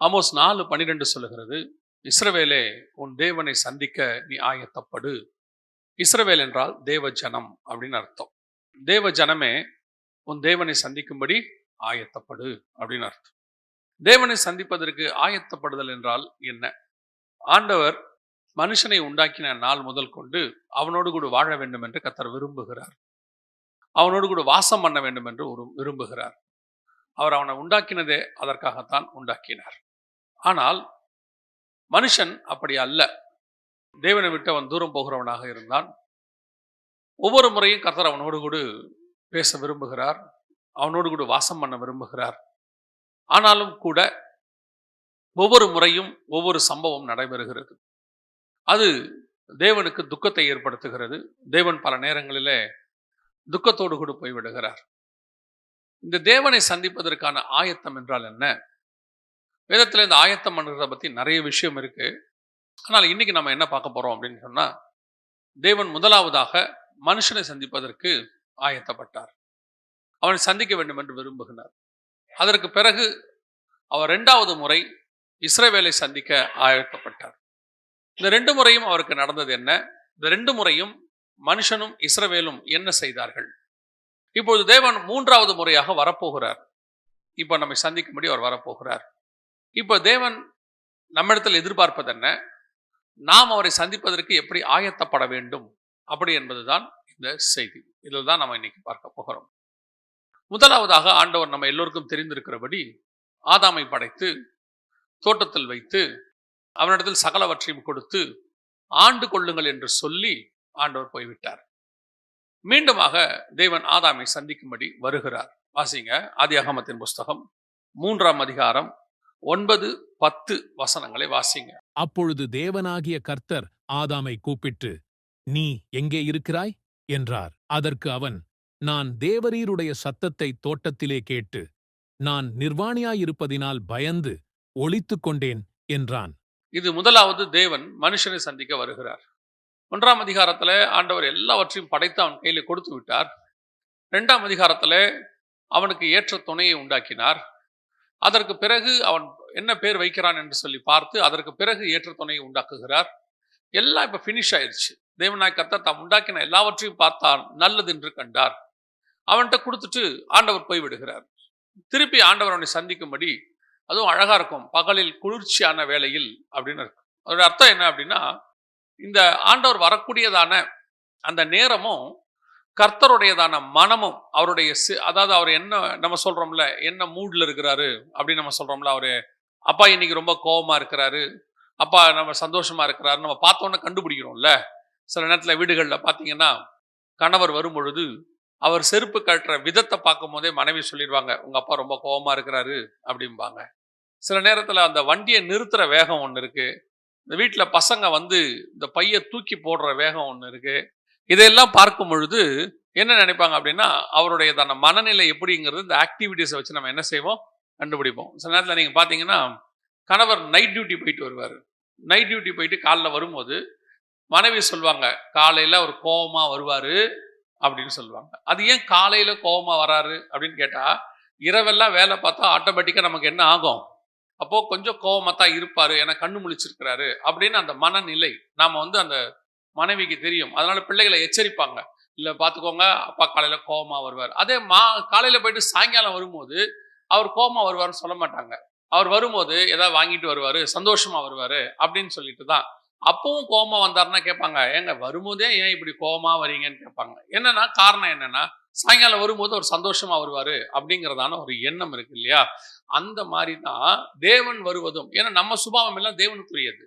Amos 4:12 சொல்லுகிறது, இஸ்ரவேலே உன் தேவனை சந்திக்க நீ ஆயத்தப்படு. இஸ்ரவேல் என்றால் தேவ ஜனம் அப்படின்னு அர்த்தம். தேவ ஜனமே உன் தேவனை சந்திக்கும்படி ஆயத்தப்படு அப்படின்னு அர்த்தம். தேவனை சந்திப்பதற்கு ஆயத்தப்படுதல் என்றால் என்ன? ஆண்டவர் மனுஷனை உண்டாக்கின நாள் முதல் கொண்டு அவனோடு கூட வாழ வேண்டும் என்று கர்த்தர் விரும்புகிறார். அவனோடு கூட வாசம் பண்ண வேண்டும் என்று விரும்புகிறார். அவர் அவனை உண்டாக்கினதே அதற்காகத்தான் உண்டாக்கினார். ஆனால் மனுஷன் அப்படி அல்ல. தேவனை விட்டு அவன் தூரம் போகிறவனாக இருந்தான். ஒவ்வொரு முறையும் கர்த்தர் அவனோடு கூட பேச விரும்புகிறார், அவனோடு கூட வாசம் பண்ண விரும்புகிறார். ஆனாலும் கூட ஒவ்வொரு முறையும் ஒவ்வொரு சம்பவம் நடைபெறுகிறது. அது தேவனுக்கு துக்கத்தை ஏற்படுத்துகிறது. தேவன் பல நேரங்களிலே துக்கத்தோடு கூட போய்விடுகிறார். இந்த தேவனை சந்திப்பதற்கான ஆயத்தம் என்றால் என்ன? வேதத்தில் இந்த ஆயத்தம் பண்ணுறதை பற்றி நிறைய விஷயம் இருக்கு. ஆனால் இன்னைக்கு நம்ம என்ன பார்க்க போறோம் அப்படின்னு சொன்னா, தேவன் முதலாவதாக மனுஷனை சந்திப்பதற்கு ஆயத்தப்பட்டார். அவனை சந்திக்க வேண்டும் என்று விரும்புகிறார். அதற்கு பிறகு அவர் 2வது முறை இஸ்ரவேலை சந்திக்க ஆயத்தப்பட்டார். இந்த 2 முறையும் அவருக்கு நடந்தது என்ன? இந்த 2 முறையும் மனுஷனும் இஸ்ரவேலும் என்ன செய்தார்கள்? இப்பொழுது தேவன் 3வது முறையாக வரப்போகிறார். இப்போ நம்மை சந்திக்கும்படி அவர் வரப்போகிறார். இப்போ தேவன் நம்மிடத்தில் எதிர்பார்ப்பது என்ன? நாம் அவரை சந்திப்பதற்கு எப்படி ஆயத்தப்பட வேண்டும் அப்படி என்பதுதான் இந்த செய்தி. இதில் தான் நம்ம இன்னைக்கு பார்க்க போகிறோம். முதலாவதாக ஆண்டவர் நம்ம எல்லோருக்கும் தெரிந்திருக்கிறபடி ஆதாமை படைத்து தோட்டத்தில் வைத்து அவனிடத்தில் சகலவற்றையும் கொடுத்து ஆண்டு கொள்ளுங்கள் என்று சொல்லி ஆண்டவர் போய்விட்டார். மீண்டுமாக தேவன் ஆதாமை சந்திக்கும்படி வருகிறார். வாசிங்க, ஆதியாகமத்தின் புஸ்தகம் 3ஆம் அதிகாரம் 9, 10 வசனங்களை வாசிங்க. அப்பொழுது தேவனாகிய கர்த்தர் ஆதாமை கூப்பிட்டு, நீ எங்கே இருக்கிறாய் என்றார். அதற்கு அவன், நான் தேவரீருடைய சத்தத்தை தோட்டத்திலே கேட்டு நான் நிர்வாணியாயிருப்பதினால் பயந்து ஒளித்துக் கொண்டேன் என்றான். இது முதலாவது தேவன் மனுஷனை சந்திக்க வருகிறார். 1ஆம் அதிகாரத்தில் ஆண்டவர் எல்லாவற்றையும் படைத்து அவன் கையில் கொடுத்து விட்டார். 2ஆம் அதிகாரத்தில் அவனுக்கு ஏற்ற துணையை உண்டாக்கினார். அதற்கு பிறகு அவன் என்ன பேர் வைக்கிறான் என்று சொல்லி பார்த்து அதற்கு பிறகு ஏற்ற துணையை உண்டாக்குகிறார். எல்லாம் இப்ப ஃபினிஷ் ஆயிடுச்சு. தேவனாய் கர்த்தர் தாம் உண்டாக்கின எல்லாவற்றையும் பார்த்தார், நல்லது என்று கண்டார். அவன்கிட்ட கொடுத்துட்டு ஆண்டவர் போய்விடுகிறார். திருப்பி ஆண்டவர் அவனை சந்திக்கும்படி, அதுவும் அழகா இருக்கும், பகலில் குளிர்ச்சியான வேளையில் அப்படின்னு இருக்கும். அதோட அர்த்தம் என்ன அப்படின்னா, இந்த ஆண்டவர் வரக்கூடியதான அந்த நேரமும் கர்த்தருடையதான மனமும் அவருடைய அதாவது அவர் என்ன நம்ம சொல்றோம்ல, என்ன மூட்ல இருக்கிறாரு அப்படின்னு நம்ம சொல்றோம்ல, அவரு அப்பா இன்னைக்கு ரொம்ப கோபமா இருக்கிறாரு, அப்பா நம்ம சந்தோஷமா இருக்கிறாரு, நம்ம பார்த்தோன்னே கண்டுபிடிக்கிறோம்ல. சில நேரத்தில் வீடுகளில் பார்த்தீங்கன்னா கணவர் வரும் பொழுது அவர் செருப்பு கட்டுற விதத்தை பார்க்கும் போதே மனைவி சொல்லிடுவாங்க, உங்க அப்பா ரொம்ப கோபமா இருக்கிறாரு அப்படிம்பாங்க. சில நேரத்தில் அந்த வண்டியை நிறுத்துற வேகம் ஒன்று இருக்கு. இந்த வீட்டில் பசங்க வந்து இந்த பையை தூக்கி போடுற வேகம் ஒன்று இருக்கு. இதையெல்லாம் பார்க்கும் பொழுது என்ன நினைப்பாங்க அப்படின்னா, அவருடைய தன்னை மனநிலை எப்படிங்கிறது இந்த ஆக்டிவிட்டிஸை வச்சு நம்ம என்ன செய்வோம், கண்டுபிடிப்போம். சில நேரத்தில் நீங்கள் பார்த்தீங்கன்னா கணவர் நைட் டியூட்டி போயிட்டு வருவார். நைட் டியூட்டி போயிட்டு காலைல வரும்போது மனைவி சொல்லுவாங்க, காலையில் அவர் கோபமா வருவார் அப்படின்னு சொல்லுவாங்க. அது ஏன் காலையில் கோபமா வராரு அப்படின்னு கேட்டால், இரவெல்லாம் வேலை பார்த்தா ஆட்டோமேட்டிக்காக நமக்கு என்ன ஆகும், அப்போது கொஞ்சம் கோபமாக தான் இருப்பார், ஏன்னா கண்ணு முழிச்சிருக்கிறாரு அப்படின்னு அந்த மனநிலை நாம் வந்து அந்த மனைவிக்கு தெரியும். அதனால பிள்ளைகளை எச்சரிப்பாங்க, இல்லை பார்த்துக்கோங்க அப்பா காலையில் கோபமாக வருவார். அதே காலையில் போயிட்டு சாயங்காலம் வரும்போது அவர் கோபமாக வருவார்னு சொல்ல மாட்டாங்க. அவர் வரும்போது ஏதாவது வாங்கிட்டு வருவார், சந்தோஷமாக வருவார் அப்படின்னு சொல்லிட்டு தான். அப்பவும் கோபமாக வந்தாருன்னா கேட்பாங்க, ஏங்க வரும்போதே ஏன் இப்படி கோபமாக வரீங்கன்னு கேட்பாங்க. என்னன்னா காரணம் என்னன்னா, சாயங்காலம் வரும்போது ஒரு சந்தோஷமா வருவாரு அப்படிங்கிறதான ஒரு எண்ணம் இருக்கு இல்லையா? அந்த மாதிரி தான் தேவன் வருவதும். ஏன்னா நம்ம சுபாவம் எல்லாம் தேவனுக்குரியது.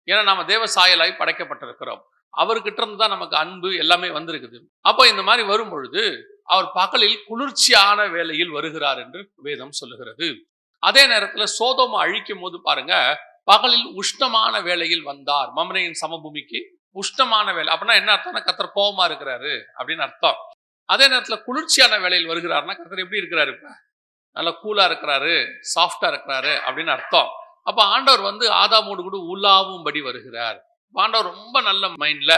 ஏன்னா நம்ம தேவ சாயலாய் படைக்கப்பட்டிருக்கிறோம். அவர்கிட்ட இருந்து தான் நமக்கு அன்பு எல்லாமே வந்திருக்குது. அப்போ இந்த மாதிரி வரும் பொழுது அவர் பகலில் குளிர்ச்சியான வேளையில் வருகிறார் என்று வேதம் சொல்லுகிறது. அதே நேரத்தில் சோதோமை அழிக்கும் போது பாருங்க, பகலில் உஷ்ணமான வேளையில் வந்தார். மம்ரேயின் சமபூமிக்கு உஷ்ணமான வேலை அப்படின்னா என்ன அர்த்தம்னா, கர்த்தர் கோபமா இருக்கிறாரு அப்படின்னு அர்த்தம். அதே நேரத்தில் குளிர்ச்சியான வேளையில் வருகிறாருன்னா கர்த்தர் எப்படி இருக்கிறாரு, இப்ப நல்லா கூலா இருக்கிறாரு, சாஃப்டா இருக்கிறாரு அப்படின்னு அர்த்தம். அப்ப ஆண்டவர் வந்து ஆதாமோடு கூட உலாவும்படி வருகிறார். ஆண்டவர் ரொம்ப நல்ல மைண்ட்ல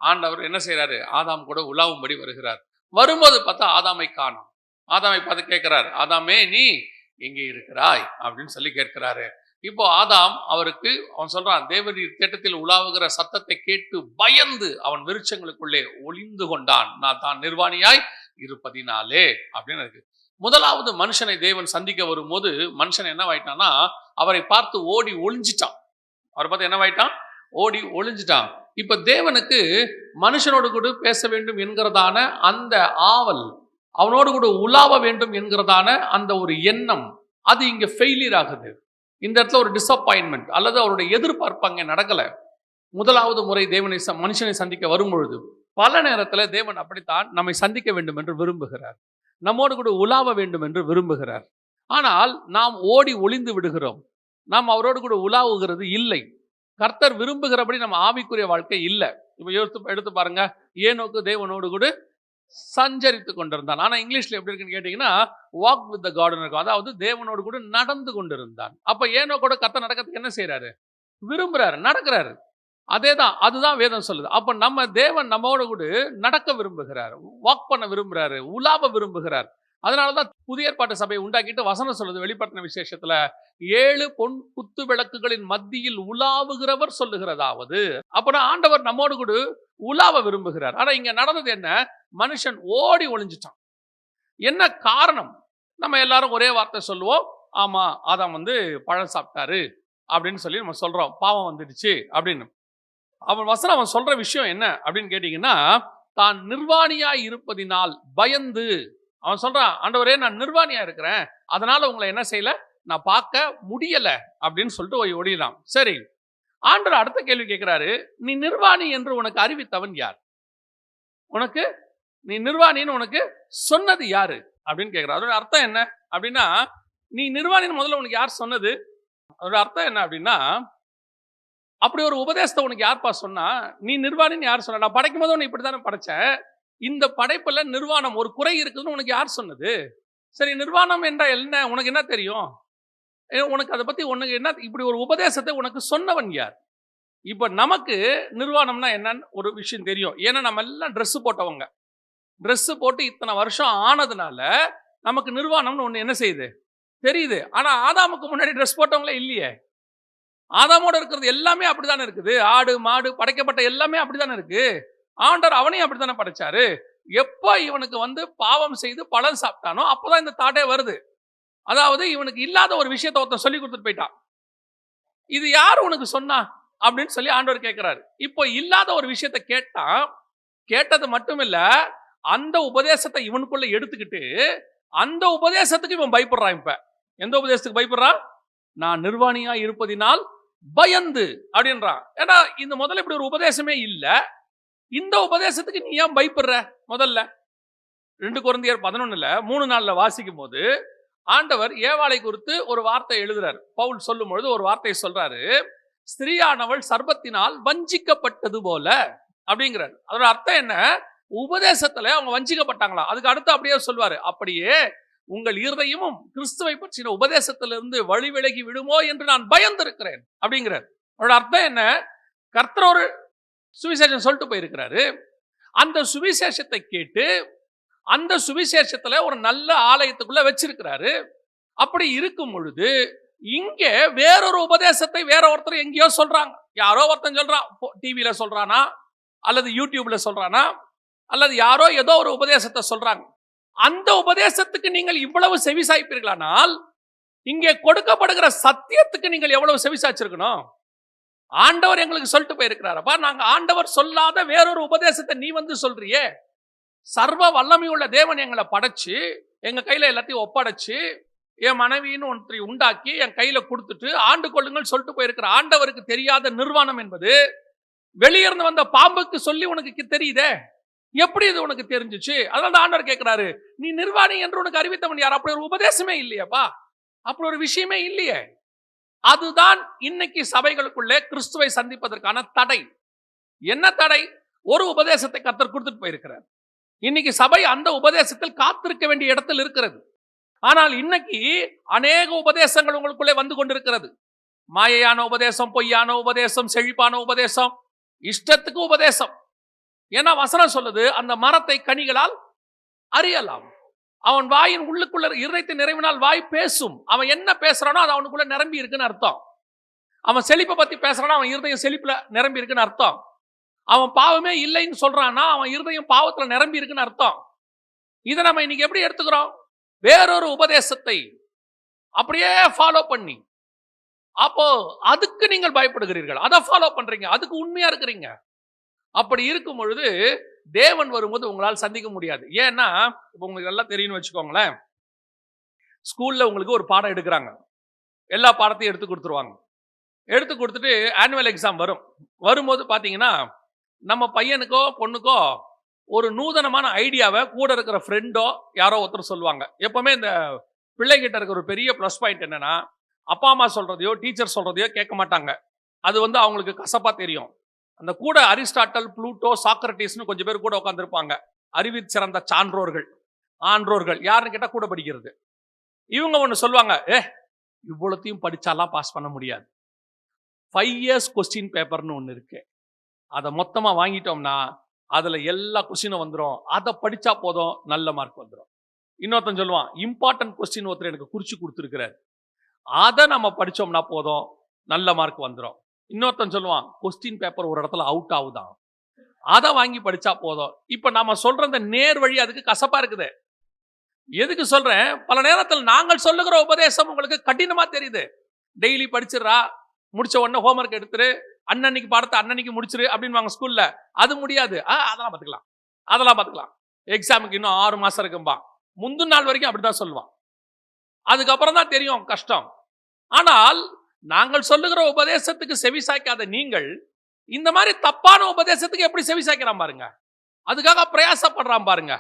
ஆண்டவர் என்ன செய்யறாரு, ஆதாம் கூட உலாவும்படி வருகிறார். வரும்போது பார்த்தா ஆதாமை காணும். ஆதாமை பார்த்து கேட்கிறார், ஆதாமே நீ எங்கே இருக்கிறாய் அப்படின்னு சொல்லி கேட்கிறாரு. இப்போ ஆதாம் அவருக்கு அவன் சொல்றான், தேவரீர் தேட்டத்தில் உலாவுகிற சத்தத்தை கேட்டு பயந்து அவன் விருட்சங்களுக்குள்ளே ஒளிந்து கொண்டான், நான் தான் நிர்வாணியாய் இருப்பதினாலே அப்படின்னு இருக்கு. முதலாவது மனுஷனை தேவன் சந்திக்க வரும்போது மனுஷன் என்னவாயிட்டான்னா, அவரை பார்த்து ஓடி ஒளிஞ்சிட்டான். அவரை பார்த்து என்னவாயிட்டான்? ஓடி ஒளிஞ்சிட்டான். இப்ப தேவனுக்கு மனுஷனோடு கூட பேச வேண்டும் என்கிறதான அந்த ஆவல், அவனோடு கூட உலாவ வேண்டும் என்கிறதான அந்த ஒரு எண்ணம், அது இங்க ஃபெயிலியர் ஆகுது. இந்த இடத்துல ஒரு டிசப்பாயின்மெண்ட் அல்லது அவருடைய எதிர்பார்ப்பு அங்கே நடக்கல. முதலாவது முறை தேவனை மனுஷனை சந்திக்க வரும் பொழுது பல நேரத்துல தேவன் அப்படித்தான் நம்மை சந்திக்க வேண்டும் என்று விரும்புகிறார், நம்மோடு கூட உலாவ வேண்டும் என்று விரும்புகிறார். ஆனால் நாம் ஓடி ஒளிந்து விடுகிறோம், நாம் அவரோடு கூட உலாவுகிறது இல்லை. கர்த்தர் விரும்புகிறபடி நம்ம ஆவிக்குரிய வாழ்க்கை இல்லை. இப்ப எடுத்து பாருங்க, ஏனோக்கு தேவனோடு கூட சஞ்சரித்து கொண்டிருந்தான். ஆனா இங்கிலீஷ்ல எப்படி இருக்குன்னு கேட்டீங்கன்னா வாக் வித் த காட் இருக்கும், அதாவது தேவனோடு கூட நடந்து கொண்டிருந்தான். அப்ப ஏனோக்கோட கர்த்தர் நடக்கிறதுக்கு என்ன செய்யறாரு? விரும்புறாரு, நடக்கிறாரு. அதேதான், அதுதான் வேதம் சொல்லுது. அப்ப நம்ம தேவன் நம்மோடு கூட நடக்க விரும்புகிறார், வாக் பண்ண விரும்புகிறாரு, உலாவ விரும்புகிறார். அதனாலதான் புதிய ஏற்பாட்டு சபையை உண்டாக்கிட்டு வசனம் சொல்லுது வெளிப்படுத்தின விசேஷத்துல, 7 பொன் குத்து விளக்குகளின் மத்தியில் உலாவுகிறவர் சொல்லுகிறதாவது. அப்பனா ஆண்டவர் நம்மோடு கூட உலாவ விரும்புகிறார். ஆனா இங்க நடந்தது என்ன? மனுஷன் ஓடி ஒளிஞ்சிட்டான். என்ன காரணம்? நம்ம எல்லாரும் ஒரே வார்த்தை சொல்லுவோம், ஆமா ஆதாம் பழம் சாப்பிட்டாரு அப்படின்னு சொல்லி நம்ம சொல்றோம், பாவம் வந்துடுச்சு அப்படின்னு. அவன் சொல்ற விஷயம் என்ன அப்படின்னு கேட்டீங்கன்னா, தான் நிர்வாணியா இருப்பதினால் பயந்து அவன் சொல்றான், ஆண்டவரே நான் நிர்வாணியா இருக்கிறேன், அதனால உங்களை என்ன செய்யல, நான் பார்க்க முடியல அப்படின்னு சொல்லிட்டு ஒழியலாம். சரி, ஆண்டவர் அடுத்த கேள்வி கேட்கிறாரு, நீ நிர்வாணி என்று உனக்கு அறிவித்தவன் யார்? உனக்கு நீ நிர்வாணின்னு உனக்கு சொன்னது யாரு அப்படின்னு கேட்கிறார். அதோட அர்த்தம் என்ன அப்படின்னா, நீ நிர்வாணின்னு முதல்ல உனக்கு யார் சொன்னது? அதோட அர்த்தம் என்ன அப்படின்னா, அப்படி ஒரு உபதேசத்தை உனக்கு யார்ப்பா சொன்னா? நீ நிர்வாணின்னு யார் சொன்ன? நான் படைக்கும் போது உன்னை இப்படித்தானே படைச்சேன், இந்த படைப்புல நிர்வாணம் ஒரு குறை இருக்குதுன்னு உனக்கு யார் சொன்னது? சரி, நிர்வாணம் என்றால் என்ன, உனக்கு என்ன தெரியும்? உனக்கு அதை பத்தி உனக்கு என்ன, இப்படி ஒரு உபதேசத்தை உனக்கு சொன்னவன் யார்? இப்ப நமக்கு நிர்வாணம்னா என்னன்னு ஒரு விஷயம் தெரியும். ஏன்னா நம்ம எல்லாம் ட்ரெஸ் போட்டவங்க, ட்ரெஸ் போட்டு இத்தனை வருஷம் ஆனதுனால நமக்கு நிர்வாணம்னு ஒண்ணு என்ன செய்யுது, தெரியுது. ஆனா ஆதாமுக்கு முன்னாடி ட்ரெஸ் போட்டவங்களே இல்லையே. ஆதாமோட இருக்கிறது எல்லாமே அப்படித்தானே இருக்குது. ஆடு மாடு படைக்கப்பட்ட எல்லாமே அப்படித்தானே இருக்கு. ஆண்டவர் அவனையும் அப்படித்தானே படைச்சாரு. எப்ப இவனுக்கு பாவம் செய்து பழம் சாப்பிட்டானோ அப்பதான் இந்த தாட்டே வருது. அதாவது இவனுக்கு இல்லாத ஒரு விஷயத்தை ஒருத்தன் சொல்லி கொடுத்துட்டு போயிட்டான். இது யார் உனக்கு சொன்னா அப்படின்னு சொல்லி ஆண்டவர் கேட்கிறாரு. இப்போ இல்லாத ஒரு விஷயத்தை கேட்டான். கேட்டது மட்டும் இல்ல, அந்த உபதேசத்தை இவனுக்குள்ள எடுத்துக்கிட்டு அந்த உபதேசத்துக்கு இவன் பயப்படுறான். இப்ப எந்த உபதேசத்துக்கு பயப்படுறான்? நான் நிர்வாணியா இருப்பதினால் பயந்து அப்படின்றான். ஏன்னா இந்த முதல்ல இப்படி ஒரு உபதேசமே இல்ல, இந்த உபதேசத்துக்கு நீ ஏன் பயப்படுற? முதல்ல 2 கொரிந்தியர் 11 3 நாள்ல வாசிக்கும் போது ஆண்டவர் ஏவாளை குறித்து ஒரு வார்த்தை எழுதுறாரு. பவுல் சொல்லும் பொழுது ஒரு வார்த்தை சொல்றாரு, ஸ்திரீயானவள் சர்ப்பத்தினால் வஞ்சிக்கப்பட்டது போல அப்படிங்கிறார். அதோட அர்த்தம் என்ன? உபதேசத்துல அவங்க வஞ்சிக்கப்பட்டாங்களா. அதுக்கு அடுத்து அப்படியே சொல்வாரு, அப்படியே உங்கள் இருதயமும் கிறிஸ்துவை பற்றின உபதேசத்திலிருந்து வழி விலகி விடுமோ என்று நான் பயந்திருக்கிறேன் அப்படிங்கிறார். அதோட அர்த்தம் என்ன? கர்த்தர் ஒரு சுவிசேஷம் சொல்லிட்டு போயிருக்கிறாரு. அந்த சுவிசேஷத்தை கேட்டு அந்த சுவிசேஷத்துல ஒரு நல்ல ஆலயத்துக்குள்ள வச்சிருக்கிறாரு. அப்படி இருக்கும் பொழுது இங்கே வேறொரு உபதேசத்தை வேற ஒருத்தர் எங்கேயோ சொல்றாங்க. யாரோ ஒருத்தன் சொல்றான், டிவியில சொல்றானா அல்லது யூடியூப்ல சொல்றானா அல்லது யாரோ ஏதோ ஒரு உபதேசத்தை சொல்றாங்க. அந்த உபதேசத்துக்கு நீங்கள் இவ்வளவு செவிசாய்ப்பீர்களானால் இங்கே கொடுக்கப்படுகிற சத்தியத்துக்கு நீங்கள் எவ்வளவு செவிசாய்ச்சிருக்கணும்? ஆண்டவர் எங்களுக்கு சொல்லிட்டு போயிருக்கிறாரப்பா, நாங்க ஆண்டவர் சொல்லாத வேறொரு உபதேசத்தை நீ சொல்றியே. சர்வ வல்லமை உள்ள தேவன் எங்களை படைச்சு எங்க கையில எல்லாத்தையும் ஒப்படைச்சு என் மனைவின்னு ஒன்றை உண்டாக்கி என் கையில கொடுத்துட்டு ஆண்டு கொள்ளுங்கள் சொல்லிட்டு போயிருக்கிற ஆண்டவருக்கு தெரியாத நிர்வாணம் என்பது வெளியிருந்து வந்த பாம்புக்கு சொல்லி உனக்கு தெரியுதே, எப்படி இது உனக்கு தெரிஞ்சிச்சு? அதனால ஆண்டவர் கேட்கிறாரு, நீ நிர்வாணி என்று உனக்கு அறிவித்தவன் யார்? அப்படி ஒரு உபதேசமே இல்லையாப்பா, அப்படி ஒரு விஷயமே இல்லையே. அதுதான் இன்னைக்கு சபைகளுக்குள்ளே கிறிஸ்துவை சந்திப்பதற்கான தடை. என்ன தடை? ஒரு உபதேசத்தை கர்த்தர் கொடுத்துட்டு போயிருக்கிறார். இன்னைக்கு சபை அந்த உபதேசத்தில் காத்திருக்க வேண்டிய இடத்தில் இருக்கிறது. ஆனால் இன்னைக்கு அநேக உபதேசங்கள் உங்களுக்குள்ளே வந்து கொண்டிருக்கிறது. மாயையான உபதேசம், பொய்யான உபதேசம், செழிப்பான உபதேசம், இஷ்டத்துக்கு உபதேசம். ஏன்னா வசனம் சொல்லுது, அந்த மரத்தை கனிகளால் அறியலாம். அவன் வாயின் உள்ளுக்குள்ள இருதயத்தின் நிறைவினால் வாய் பேசும். அவன் என்ன பேசுறானோ அது அவனுக்குள்ள நிரம்பி இருக்குன்னு அர்த்தம். அவன் செழிப்பை பத்தி பேசுறான்னா அவன் இருதயம் செழிப்புல நிரம்பி இருக்குன்னு அர்த்தம். அவன் பாவமே இல்லைன்னு சொல்றான்னா அவன் இருதயம் பாவத்துல நிரம்பி இருக்குன்னு அர்த்தம். இதை நம்ம இன்னைக்கு எப்படி எடுத்துக்கிறோம்? வேறொரு உபதேசத்தை அப்படியே ஃபாலோ பண்ணி, அப்போ அதுக்கு நீங்கள் பயப்படுகிறீர்கள், அதை ஃபாலோ பண்றீங்க, அதுக்கு உண்மையா இருக்கிறீங்க. அப்படி இருக்கும் பொழுது தேவன் வரும்போது உங்களால் சந்திக்க முடியாது. ஏன்னா இப்போ உங்களுக்கு எல்லாம் தெரியும்னு வச்சுக்கோங்களேன், ஸ்கூல்ல உங்களுக்கு ஒரு பாடம் எடுக்கிறாங்க, எல்லா பாடத்தையும் எடுத்து கொடுத்துருவாங்க. எடுத்து கொடுத்துட்டு ஆனுவல் எக்ஸாம் வரும்போது பார்த்தீங்கன்னா நம்ம பையனுக்கோ பொண்ணுக்கோ ஒரு நூதனமான ஐடியாவை கூட இருக்கிற ஃப்ரெண்டோ யாரோ ஒருத்தர் சொல்லுவாங்க. எப்பவுமே இந்த பிள்ளைகிட்ட இருக்கிற ஒரு பெரிய ப்ளஸ் பாயிண்ட் என்னன்னா, அப்பா அம்மா சொல்றதையோ டீச்சர் சொல்றதையோ கேட்க மாட்டாங்க. அது அவங்களுக்கு கசப்பா தெரியும். அந்த கூட அரிஸ்டாட்டல், புளூட்டோ, சாக்ரட்டிஸ்னு கொஞ்சம் பேர் கூட உட்காந்துருப்பாங்க. அறிவில் சிறந்த சான்றோர்கள், ஆன்றோர்கள். யாருன்னு கேட்டால் கூட படிக்கிறது. இவங்க ஒன்று சொல்லுவாங்க, இவ்வளோத்தையும் படிச்சாலாம் பாஸ் பண்ண முடியாது. 5 years கொஸ்டின் பேப்பர்னு ஒன்று இருக்கு, அதை மொத்தமாக வாங்கிட்டோம்னா அதில் எல்லா கொஸ்டினும் வந்துடும், அதை படித்தா போதும் நல்ல மார்க் வந்துடும். இன்னொருத்தன் சொல்லுவான், இம்பார்ட்டன்ட் கொஸ்டின் ஒருத்தர் எனக்கு குறிச்சு கொடுத்துருக்கிறார், அதை நம்ம படித்தோம்னா போதும் நல்ல மார்க் வந்துடும். இன்னொருத்தன் சொல்லுவான், கொஸ்டின் பேப்பர் ஒரு இடத்துல அவுட் ஆகுதான், அதை வாங்கி படித்தா போதும். இப்போ நம்ம சொல்கிற இந்த நேர் வழி அதுக்கு கசப்பாக இருக்குது. எதுக்கு சொல்கிறேன்? பல நேரத்தில் நாங்கள் சொல்லுகிற உபதேசம் உங்களுக்கு கடினமாக தெரியுது. டெய்லி படிச்சிடறா, முடிச்ச உடனே ஹோம்ஒர்க் எடுத்துரு, அன்னன்னைக்கு பாடத்தை அன்னன்னைக்கு முடிச்சிரு அப்படின்னு ஸ்கூல்ல. அது முடியாது. அதெல்லாம் பார்த்துக்கலாம், எக்ஸாமுக்கு இன்னும் 6 மாசம் இருக்கும்பா. முந்தின நாள் வரைக்கும் அப்படிதான் சொல்லுவான். அதுக்கப்புறம் தான் தெரியும் கஷ்டம். ஆனால் நாங்கள் சொல்லுகிற உபதேசத்துக்கு செவி சாய்க்காத நீங்கள் இந்த மாதிரி தப்பான உபதேசத்துக்கு எப்படி செவி சாய்க்கிறான் பாருங்க. அதுக்காக பிரயாசப்படுறான் பாருங்க.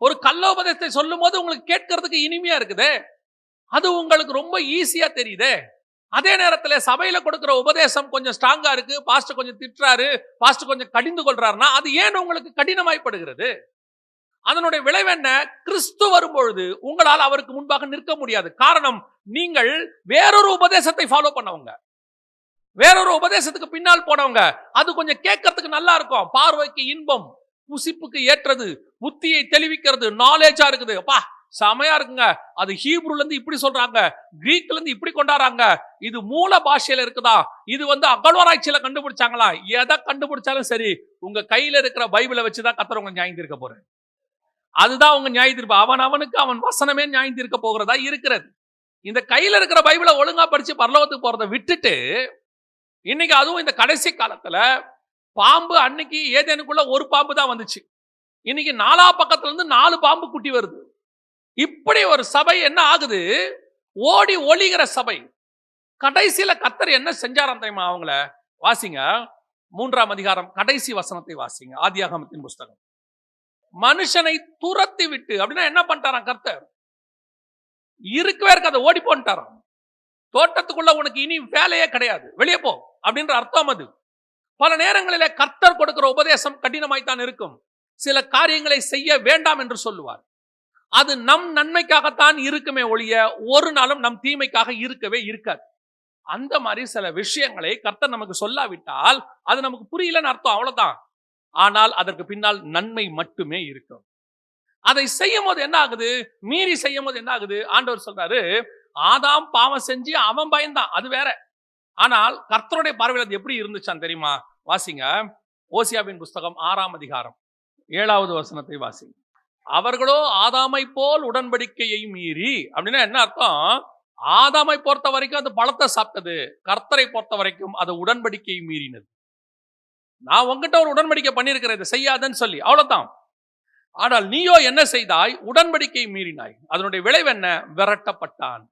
ஒரு கள்ள உபதேசத்தை சொல்லும் போது உங்களுக்கு கேட்கறதுக்கு இனிமையா இருக்குது, அது உங்களுக்கு ரொம்ப ஈஸியா தெரியுது. அதே நேரத்தில் சபையில கொடுக்கிற உபதேசம் கொஞ்சம் ஸ்ட்ராங்கா இருக்கு, பாஸ்டர் கொஞ்சம் திட்டுறாரு, பாஸ்டர் கொஞ்சம் கடிந்து கொள்றாருன்னா அது ஏன் உங்களுக்கு கடினமாய்ப்படுகிறது? அதனுடைய விளைவு என்ன? கிறிஸ்து வரும்பொழுது உங்களால் அவருக்கு முன்பாக நிற்க முடியாது. காரணம், நீங்கள் வேறொரு உபதேசத்தை ஃபாலோ பண்ணவங்க, வேறொரு உபதேசத்துக்கு பின்னால் போனவங்க. அது கொஞ்சம் கேட்கறதுக்கு நல்லா இருக்கும், பார்வைக்கு இன்பம், புசிப்புக்கு ஏற்றது, புத்தியை தெளிவிக்கிறது, நாலேஜா இருக்குது, அப்பா செமையா இருக்குங்க. அது ஹீப்ரூல இருந்து இப்படி சொல்றாங்க, கிரீக்ல இருந்து இப்படி கொண்டாடுறாங்க, இது மூல பாஷையில இருக்குதா, இது அகழ்வாராய்ச்சியில கண்டுபிடிச்சாங்களா, எதை கண்டுபிடிச்சாலும் சரி உங்க கையில இருக்கிற பைபிளை வச்சுதான் கர்த்தர் உங்க நியாயம் தீர்க்க போறேன். அதுதான் உங்க நியாயம் தீர்ப்பு. அவனுக்கு அவன் வசனமே நியாயம் தீர்க்க போகிறதா இருக்கிறது. இந்த கையில இருக்கிற பைபிளை ஒழுங்கா படிச்சு பரலோகத்துக்கு போறதை விட்டுட்டு இன்னைக்கு, அதுவும் இந்த கடைசி காலத்துல, பாம்பு அன்னைக்கு ஏதேனுக்குள்ள ஒரு பாம்பு தான் வந்துச்சு, இன்னைக்கு 4 பக்கத்துல இருந்து 4 பாம்பு குட்டி வருது. இப்படி ஒரு சபை என்ன ஆகுது? ஓடி ஒளிகிற சபை. கடைசியில கர்த்தர் என்ன செஞ்சாராம் தெரியுமா? அவங்கள வாசிங்க, 3ஆம் அதிகாரம் கடைசி வசனத்தை வாசிங்க, ஆதியாகமத்தின் புஸ்தகம். மனுஷனை துரத்தி விட்டு, அப்படின்னா என்ன பண்ணிட்டாராம் கர்த்தர்? இருக்கவே இருக்காத, ஓடி போன்ட்டாராம். தோட்டத்துக்குள்ள உனக்கு இனி வேலையே கிடையாது, வெளியே போ அப்படின்ற அர்த்தம் அது. பல நேரங்களிலே கர்த்தர் கொடுக்கிற உபதேசம் கடினமாய்த்தான் இருக்கும். சில காரியங்களை செய்ய வேண்டாம் என்று சொல்லுவார். அது நம் நன்மைக்காகத்தான் இருக்குமே ஒழிய ஒரு நாளும் நம் தீமைக்காக இருக்கவே இருக்காது. அந்த மாதிரி சில விஷயங்களை கர்த்தர் நமக்கு சொல்லாவிட்டால் அது நமக்கு புரியலன்னு அர்த்தம், அவ்வளவுதான். ஆனால் அதற்கு பின்னால் நன்மை மட்டுமே இருக்கும். அதை செய்யும் போது என்ன ஆகுது? மீறி செய்யும் போது என்ன ஆகுது? ஆண்டவர் சொல்றாரு, ஆதாம் பாவம் செஞ்சு அவன் பயந்தான், அது வேற. ஆனால் கர்த்தருடைய பார்வையில் அது எப்படி இருந்துச்சான் தெரியுமா? வாசிங்க, ஓசியாவின் புஸ்தகம் 6ஆம் அதிகாரம் 7வது வசனத்தை வாசிங்க. அவர்களோ ஆதாமை போல் உடன்படிக்கையை மீறி, அப்படின்னா என்ன அர்த்தம்? ஆதாமை பொறுத்த வரைக்கும் அது பழத்தை சாப்பிட்டது, கர்த்தரை பொறுத்த வரைக்கும் அது உடன்படிக்கையை மீறினது. நான் உங்ககிட்ட ஒரு உடன்படிக்கை பண்ணியிருக்கிறேன், இதை செய்யாதன்னு சொல்லி, அவ்வளவுதான். ஆனால் நீயோ என்ன செய்தாய்? உடன்படிக்கை மீறினாய். அதனுடைய விளைவு என்ன? விரட்டப்பட்டான்.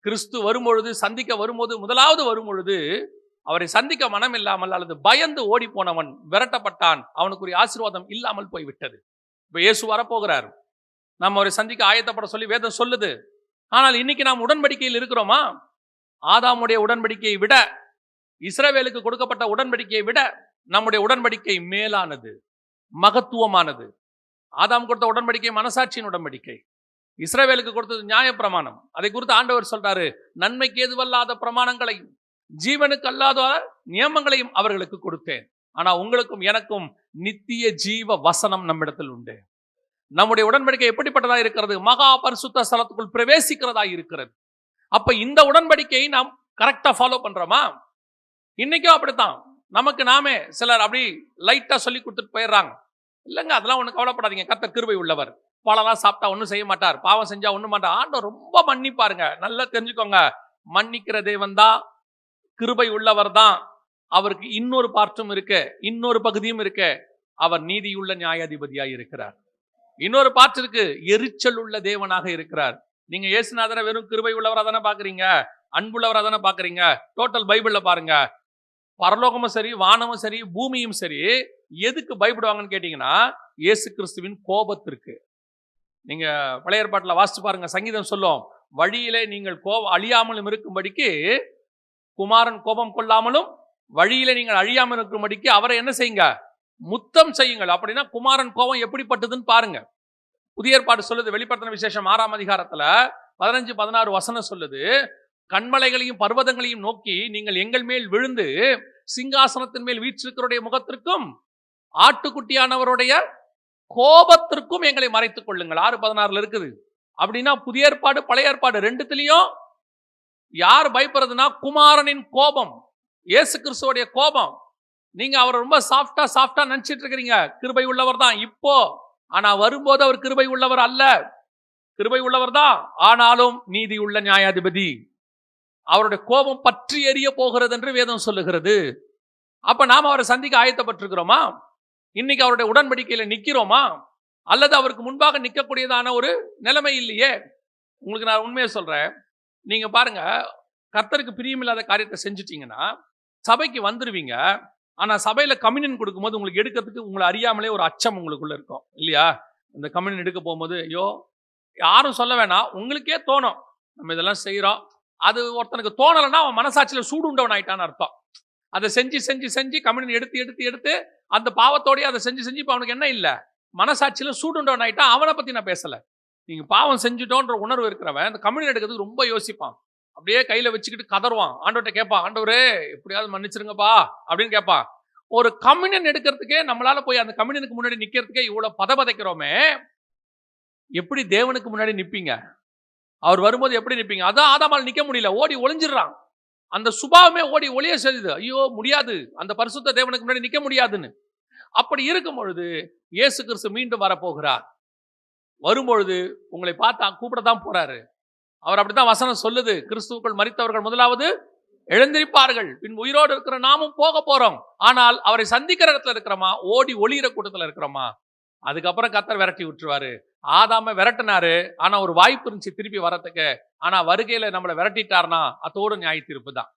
கிறிஸ்து வரும்பொழுது, சந்திக்க வரும்போது, முதலாவது வரும்பொழுது அவரை சந்திக்க மனம் இல்லாமல் அல்லது பயந்து ஓடி போனவன் விரட்டப்பட்டான். அவனுக்குரிய ஆசீர்வாதம் இல்லாமல் போய்விட்டது. இப்ப இயேசு வரப்போகிறார், நம்ம அவரை சந்திக்க ஆயத்தப்பட சொல்லி வேதம் சொல்லுது. ஆனால் இன்னைக்கு நாம் உடன்படிக்கையில் இருக்கிறோமா? ஆதாமுடைய உடன்படிக்கையை விட, இஸ்ரவேலுக்கு கொடுக்கப்பட்ட உடன்படிக்கையை விட நம்முடைய உடன்படிக்கை மேலானது, மகத்துவமானது. ஆதாம் கொடுத்த உடன்படிக்கை மனசாட்சியின் உடன்படிக்கை, இஸ்ரவேலுக்கு கொடுத்தது நியாயப்பிரமாணம். அதை குறித்து ஆண்டவர் சொல்றாரு, நன்மைக்கு ஏதுவல்லாத பிரமாணங்களையும் ஜீவனுக்கு அல்லாத நியமங்களையும் அவர்களுக்கு கொடுத்தேன். ஆனா உங்களுக்கும் எனக்கும் நித்திய ஜீவ வசனம் நம்மிடத்தில் உண்டு. நம்முடைய உடன்படிக்கை எப்படிப்பட்டதா இருக்கிறது? மகா பரிசுத்த ஸ்தலத்துக்குள் பிரவேசிக்கிறதா இருக்கிறது. அப்ப இந்த உடன்படிக்கையை நாம் கரெக்டா ஃபாலோ பண்றோமா? இன்னைக்கும் அப்படித்தான். நமக்கு நாமே சிலர் அப்படி லைட்டா சொல்லி கொடுத்துட்டு போயிடுறாங்க. இல்லைங்க, அதெல்லாம் ஒண்ணு கவலைப்படாதீங்க, கர்த்தர் கிருபை உள்ளவர். பழம்லாம் சாப்பிட்டா ஒன்றும் செய்ய மாட்டார், பாவம் செஞ்சா ஒண்ணும் மாட்டார். ஆண்டவர் ரொம்ப மன்னிப்பாருங்க. நல்லா தெரிஞ்சுக்கோங்க, மன்னிக்கிற தேவன் தான், கிருபை உள்ளவர் தான். அவருக்கு இன்னொரு பார்ட்டும் இருக்கு, இன்னொரு பகுதியும் இருக்கு. அவர் நீதியுள்ள நியாயாதிபதியாய் இருக்கிறார். இன்னொரு பார்ட் இருக்கு, எரிச்சல் உள்ள தேவனாக இருக்கிறார். நீங்க இயேசுநாதரை வெறும் கிருபை உள்ளவரா தானே பாக்குறீங்க, அன்புள்ளவரா தானே பாக்குறீங்க. டோட்டல் பைபிள்ல பாருங்க, பரலோகமும் சரி, வானமும் சரி, பூமியும் சரி, எதுக்கு பயப்படுவாங்கன்னு கேட்டீங்கன்னா இயேசு கிறிஸ்துவின் கோபத்திற்கு. நீங்க பழைய ஏற்பாட்டில் வாசிச்சு பாருங்க, சங்கீதம் சொல்லும், வழியிலே நீங்கள் அழியாமலும் இருக்கும்படிக்கு குமாரன் கோபம் கொள்ளாமலும் வழியிலே நீங்கள் அழியாமல் இருக்கும்படிக்கு அவரை என்ன செய்யுங்க, முத்தம் செய்யுங்கள். அப்படின்னா குமாரன் கோபம் எப்படிப்பட்டதுன்னு பாருங்க. புதிய ஏற்பாடு சொல்லுது, வெளிப்படுத்தின விசேஷம் 6ஆம் அதிகாரத்துல 15-16 வசனம் சொல்லுது, கண்மலைகளையும் பர்வதங்களையும் நோக்கி நீங்கள் எங்கள் மேல் விழுந்து சிங்காசனத்தின் மேல் வீற்றிருக்கிறவருடைய முகத்திற்கும் ஆட்டுக்குட்டியானவருடைய கோபத்திற்கும் எங்களை மறைத்துக் கொள்ளுங்கள். 6:16 இருக்குது. அப்படின்னா புதிய ஏற்பாடு பழைய ஏற்பாடு ரெண்டுத்திலையும் யார் பயப்படுறதுன்னா குமாரனின் கோபம், இயேசு கிறிஸ்துவோடைய கோபம். நீங்க அவர் ரொம்ப சாஃப்டா நினைச்சிட்டு இருக்கிறீங்க, கிருபை உள்ளவர் தான் இப்போ. ஆனா வரும்போது அவர் கிருபை உள்ளவர் அல்ல, கிருபை உள்ளவர் தான், ஆனாலும் நீதி உள்ள நியாயாதிபதி. அவருடைய கோபம் பற்றி எரிய போகிறது என்று வேதம் சொல்லுகிறது. அப்ப நாம அவரை சந்திக்க ஆயத்தப்பட்டிருக்கிறோமா? இன்னைக்கு அவருடைய உடன்படிக்கையில நிக்கிறோமா? அல்லது அவருக்கு முன்பாக நிற்கக்கூடியதான ஒரு நிலைமை இல்லையே. உங்களுக்கு நான் உண்மையை சொல்றேன், நீங்க பாருங்க, கர்த்தருக்கு பிரியமில்லாத காரியத்தை செஞ்சுட்டீங்கன்னா சபைக்கு வந்துருவீங்க. ஆனா சபையில கம்யூனியன் கொடுக்கும்போது உங்களுக்கு எடுக்கிறதுக்கு உங்களை அறியாமலே ஒரு அச்சம் உங்களுக்குள்ள இருக்கும் இல்லையா? இந்த கம்யூனியன் எடுக்க போகும்போது ஐயோ, யாரும் சொல்ல வேணாம், உங்களுக்கே தோணும் நம்ம இதெல்லாம் செய்யறோம். அது ஒருத்தனுக்கு தோணலைன்னா அவன் மனசாட்சியில சூடு உண்டவன் ஆயிட்டான்னு அர்த்தம். அதை செஞ்சு கம்யூனியன் எடுத்து அந்த பாவத்தோடய அதை செஞ்சு இப்போ அவனுக்கு என்ன இல்லை, மனசாட்சியில சூடு உண்டவன் ஆயிட்டான். அவனை பத்தி நான் பேசல. நீங்க பாவம் செஞ்சுட்டோன்ற உணர்வு இருக்கிறவன் அந்த கம்யூனியன் எடுக்கிறதுக்கு ரொம்ப யோசிப்பான். அப்படியே கையில வச்சுக்கிட்டு கதறுவான், ஆண்டவர்கிட்ட கேட்பான், ஆண்டவரே எப்படியாவது மன்னிச்சிருங்கப்பா அப்படின்னு கேட்பான். ஒரு கம்யூனியன் எடுக்கிறதுக்கே நம்மளால போய் அந்த கம்யூனியனுக்கு முன்னாடி நிக்கிறதுக்கே இவ்வளவு பதபதைக்கிறோமே, எப்படி தேவனுக்கு முன்னாடி நிப்பீங்க? அவர் வரும்போது எப்படி நிப்பீங்க? அதான் ஆதாமால் நிக்க முடியல, ஓடி ஒளிஞ்சிடறான். அந்த சுபாவமே ஓடி ஒளிய செய்யுது, ஐயோ முடியாது, அந்த பரிசுத்த தேவனுக்கு முன்னாடி நிக்க முடியாதுன்னு. அப்படி இருக்கும் பொழுது இயேசு கிறிஸ்து மீண்டும் வரப்போகிறார். வரும்பொழுது உங்களை பார்த்தா கூப்பிடத்தான் போறாரு. அவர் அப்படித்தான் வசனம் சொல்லுது, கிறிஸ்துவுக்குள் மரித்தவர்கள் முதலாவது எழுந்திருப்பார்கள், பின் உயிரோடு இருக்கிற நாமும் போக போறோம். ஆனால் அவரை சந்திக்கிற இடத்துல இருக்கிறோமா, ஓடி ஒளியிற கூட்டத்துல இருக்கிறோமா? அதுக்கப்புறம் கர்த்தர் விரட்டி விட்டுருவாரு. ஆதாம விரட்டினாரு, ஆனா ஒரு வாய்ப்பு இருந்துச்சு திருப்பி வரத்துக்கு. ஆனா வருகையில நம்மளை விரட்டிட்டார்னா அதோடு நியாய தீர்ப்பு தான்.